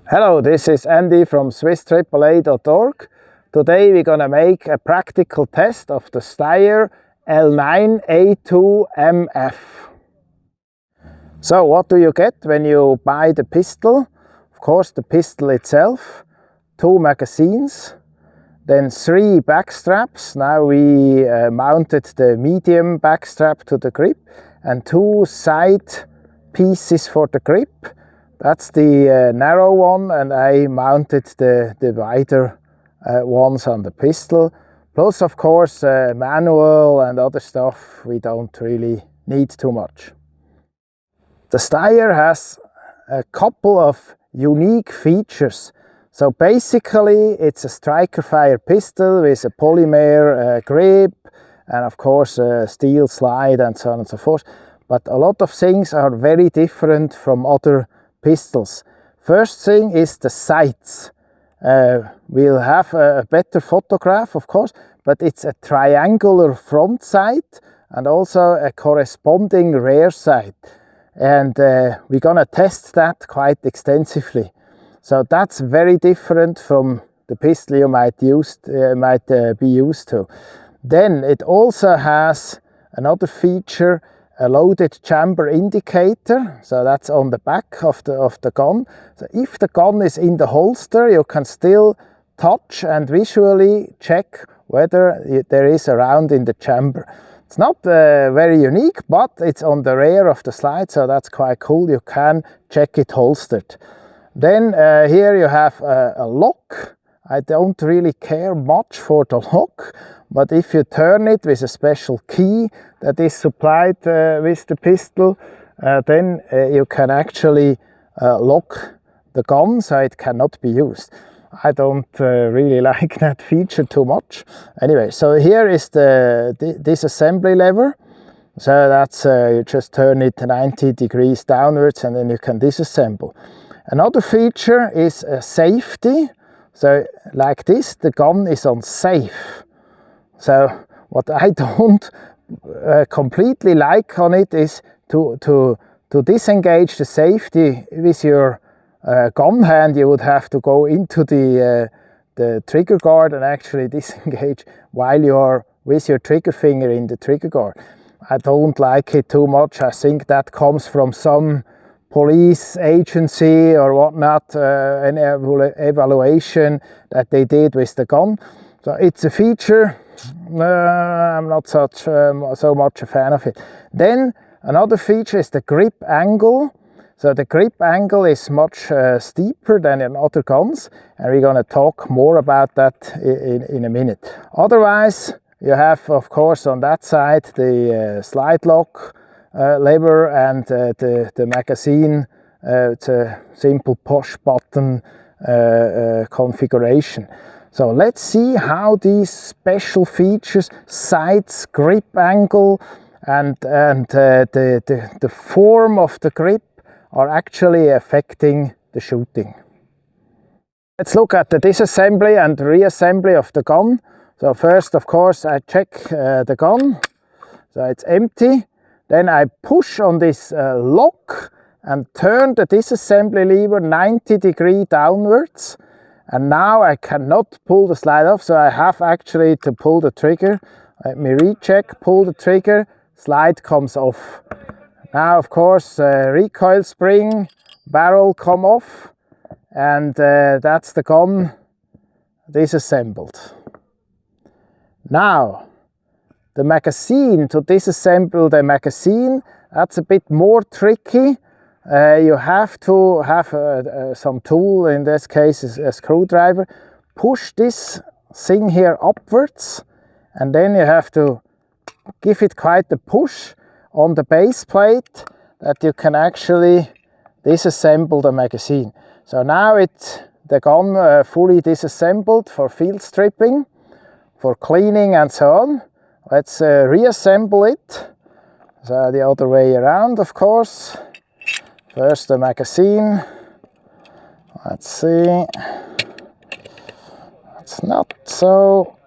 Hello, this is Andy from SwissAAA.org. Today we're going to make a practical test of the Steyr L9-A2 MF. So what do you get when you buy the pistol? Of course, the pistol itself, 2 magazines, then 3 back straps. Now we mounted the medium back strap to the grip and 2 side pieces for the grip. That's the narrow one, and I mounted the wider ones on the pistol. Plus, of course, manual and other stuff we don't really need too much. The Steyr has a couple of unique features. So basically it's a striker fire pistol with a polymer grip and of course a steel slide and so on and so forth. But a lot of things are very different from other pistols. First thing is the sights. We'll have a better photograph, of course, but it's a triangular front sight and also a corresponding rear sight. And we're gonna test that quite extensively. So that's very different from the pistol you might be used to. Then it also has another feature, a loaded chamber indicator. So that's on the back of the gun. So if the gun is in the holster, you can still touch and visually check whether there is a round in the chamber. It's not very unique, but it's on the rear of the slide, so that's quite cool. You can check it holstered. Then here you have a lock. I don't really care much for the lock, but if you turn it with a special key that is supplied with the pistol, then you can actually lock the gun so it cannot be used. I don't really like that feature too much. Anyway, so here is the disassembly lever. So that's you just turn it 90 degrees downwards and then you can disassemble. Another feature is safety. So like this, the gun is on safe. So what I don't completely like on it is to disengage the safety with your gun hand. You would have to go into the trigger guard and actually disengage while you are with your trigger finger in the trigger guard. I don't like it too much. I think that comes from some police agency or whatnot, an evaluation that they did with the gun. So it's a feature, I'm not so much a fan of it. Then another feature is the grip angle. So the grip angle is much steeper than in other guns, and we're going to talk more about that in a minute. Otherwise, you have, of course, on that side the slide lock lever and the magazine. It's a simple push button configuration. So let's see how these special features, sights, grip angle and the form of the grip are actually affecting the shooting. Let's look at the disassembly and reassembly of the gun. So first, of course, I check the gun. So it's empty. Then I push on this lock and turn the disassembly lever 90 degrees downwards. And now I cannot pull the slide off, so I have actually to pull the trigger. Let me recheck, pull the trigger, slide comes off. Now, of course, recoil spring, barrel come off, and that's the gun disassembled. Now, the magazine, to disassemble the magazine, that's a bit more tricky. You have to have some tool, in this case a screwdriver, push this thing here upwards, and then you have to give it quite a push on the base plate that you can actually disassemble the magazine. So now the gun fully disassembled for field stripping, for cleaning and so on. Let's reassemble it. So the other way around, of course. First the magazine. Let's see. It's not so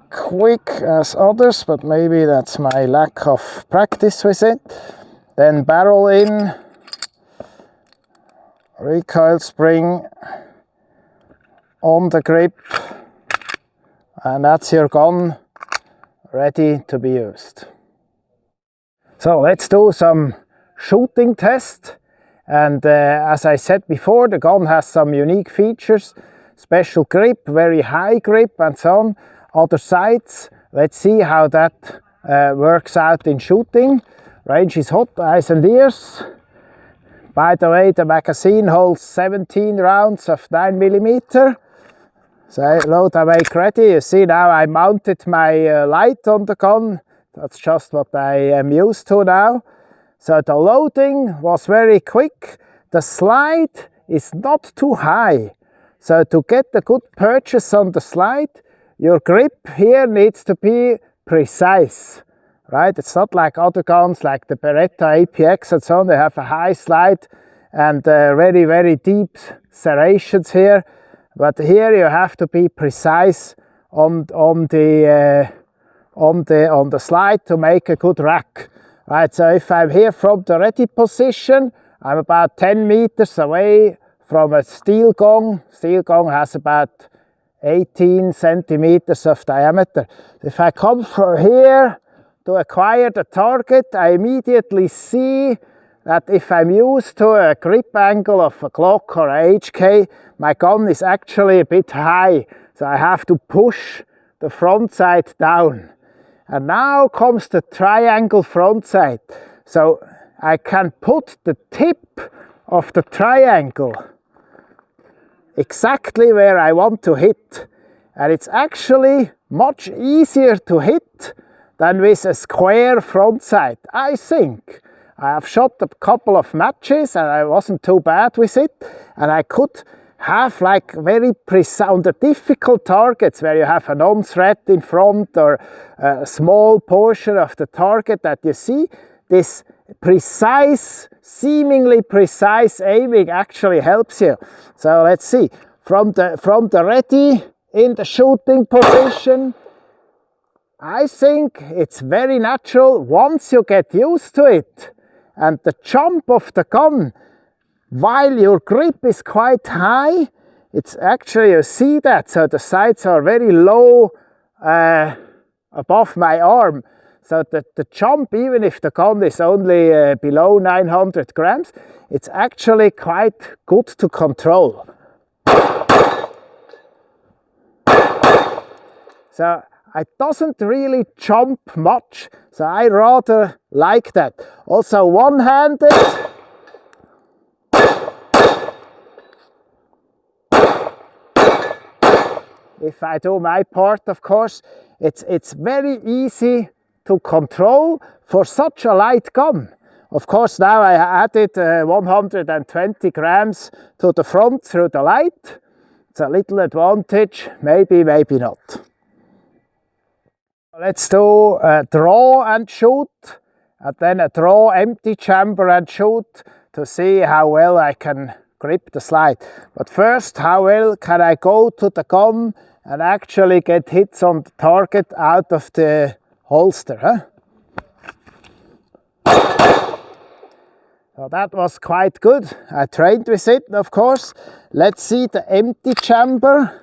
quick as others, but maybe that's my lack of practice with it. Then barrel in, recoil spring, on the grip, and that's your gun ready to be used. So let's do some shooting test. And as I said before, the gun has some unique features, special grip, very high grip and so on. Other sights, let's see how that works out in shooting. Range is hot, eyes and ears. By the way, the magazine holds 17 rounds of 9mm. So load awake ready. You see now I mounted my light on the gun. That's just what I am used to now. So the loading was very quick. The slide is not too high. So to get a good purchase on the slide, your grip here needs to be precise, right? It's not like other guns like the Beretta APX and so on. They have a high slide and very, very deep serrations here. But here you have to be precise on the slide to make a good rack. Right, so if I'm here from the ready position, I'm about 10 meters away from a steel gong. Steel gong has about 18 centimeters of diameter. If I come from here to acquire the target, I immediately see that if I'm used to a grip angle of a Glock or a HK, my gun is actually a bit high. So I have to push the front sight down. And now comes the triangle front sight. So I can put the tip of the triangle exactly where I want to hit. And it's actually much easier to hit than with a square front sight, I think. I have shot a couple of matches and I wasn't too bad with it. And I could have like very precise, on the difficult targets where you have a non-thread in front or a small portion of the target that you see, this precise, seemingly precise aiming actually helps you. So let's see, from the ready in the shooting position, I think it's very natural once you get used to it. And the jump of the gun, while your grip is quite high, it's actually, you see that, so the sights are very low above my arm. So the jump, even if the gun is only below 900 grams, it's actually quite good to control. So it doesn't really jump much, so I rather like that. Also one-handed, if I do my part, of course, it's very easy to control for such a light gun. Of course, now I added 120 grams to the front through the light. It's a little advantage, maybe, maybe not. Let's do a draw and shoot, and then a draw empty chamber and shoot to see how well I can grip the slide. But first, how well can I go to the gun and actually get hits on the target out of the holster, huh? So that was quite good. I trained with it, of course. Let's see the empty chamber.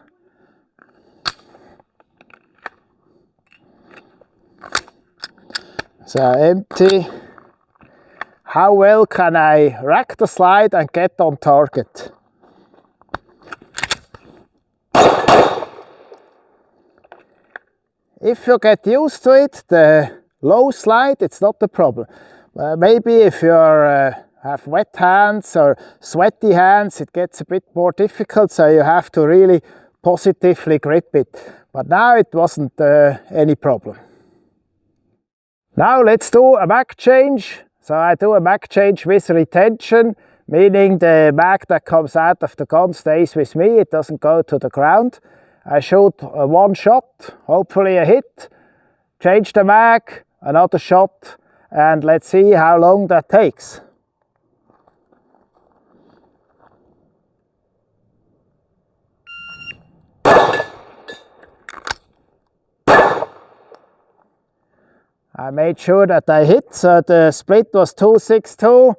So empty. How well can I rack the slide and get on target? If you get used to it, the low slide, it's not a problem. Maybe if you have wet hands or sweaty hands, it gets a bit more difficult, so you have to really positively grip it. But now it wasn't any problem. Now let's do a mag change. So I do a mag change with retention, meaning the mag that comes out of the gun stays with me, it doesn't go to the ground. I shoot one shot, hopefully a hit, change the mag, another shot, and let's see how long that takes. I made sure that I hit, so the split was 2.62.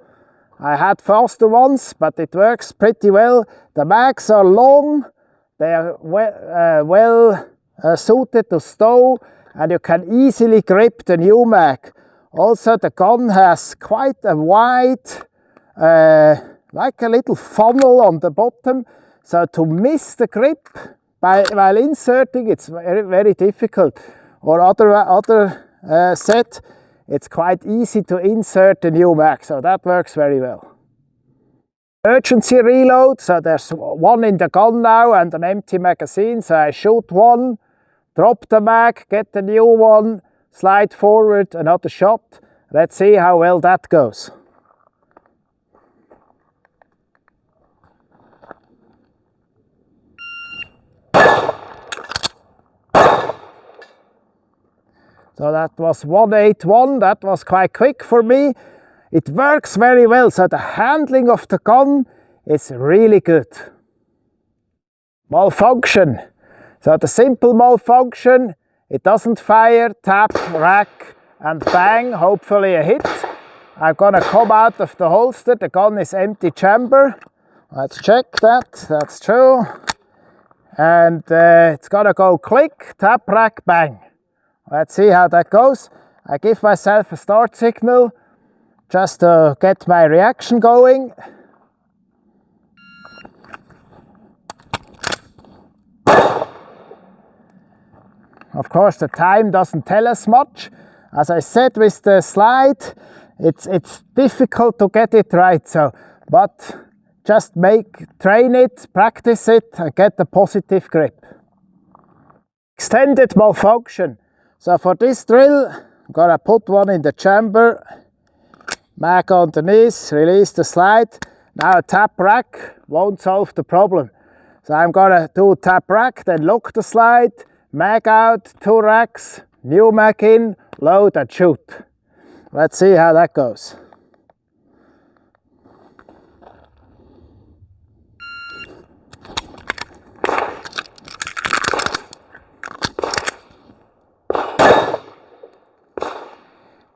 I had faster ones, but it works pretty well. The mags are long, They are well suited to stow, and you can easily grip the new mag. Also, the gun has quite a wide, like a little funnel on the bottom, so to miss the grip while inserting, it's very difficult. Or other set, it's quite easy to insert the new mag, so that works very well. Emergency reload, so there's one in the gun now and an empty magazine, so I shoot one, drop the mag, get the new one, slide forward, another shot. Let's see how well that goes. So that was 181, that was quite quick for me. It works very well, so the handling of the gun is really good. Malfunction. So the simple malfunction, it doesn't fire, tap, rack and bang, hopefully a hit. I'm gonna come out of the holster, the gun is empty chamber. Let's check that, that's true. And it's gonna go click, tap, rack, bang. Let's see how that goes. I give myself a start signal just to get my reaction going. Of course, the time doesn't tell us much. As I said with the slide, it's difficult to get it right. But just train it, practice it, and get a positive grip. Extended malfunction. So for this drill, I'm gonna put one in the chamber, mag underneath, release the slide. Now a tap rack won't solve the problem. So I'm gonna do tap rack, then lock the slide, mag out, 2 racks, new mag in, load and shoot. Let's see how that goes.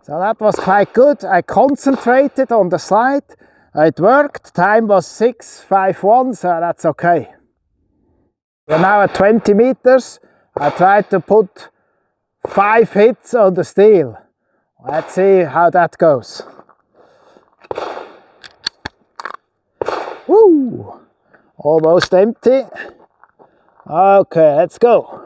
So that was quite good. I concentrated on the slide. It worked. Time was 6:51, so that's okay. We're now at 20 meters. I tried to put 5 hits on the steel. Let's see how that goes. Woo! Almost empty. Okay, let's go.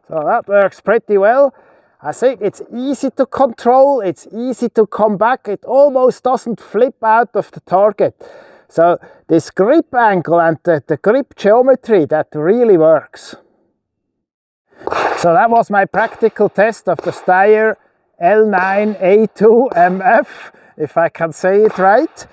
So that works pretty well. I think it's easy to control, it's easy to come back, it almost doesn't flip out of the target. So this grip angle and the grip geometry, that really works. So that was my practical test of the Steyr L9-A2 MF, if I can say it right.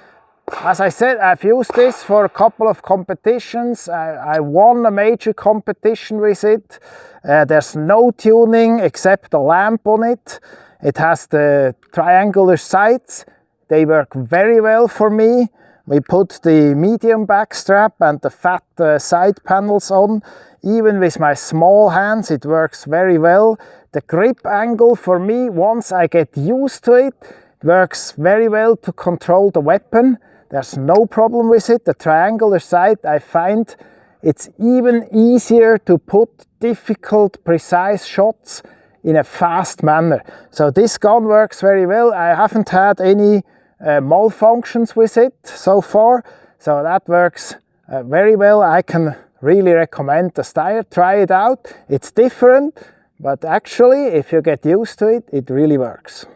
As I said, I've used this for a couple of competitions. I won a major competition with it. There's no tuning except the lamp on it. It has the triangular sights. They work very well for me. We put the medium backstrap and the fat side panels on. Even with my small hands, it works very well. The grip angle for me, once I get used to it, works very well to control the weapon. There's no problem with it. The triangular sight, I find it's even easier to put difficult, precise shots in a fast manner. So this gun works very well. I haven't had any malfunctions with it so far. So that works very well. I can really recommend the Steyr. Try it out. It's different, but actually, if you get used to it, it really works.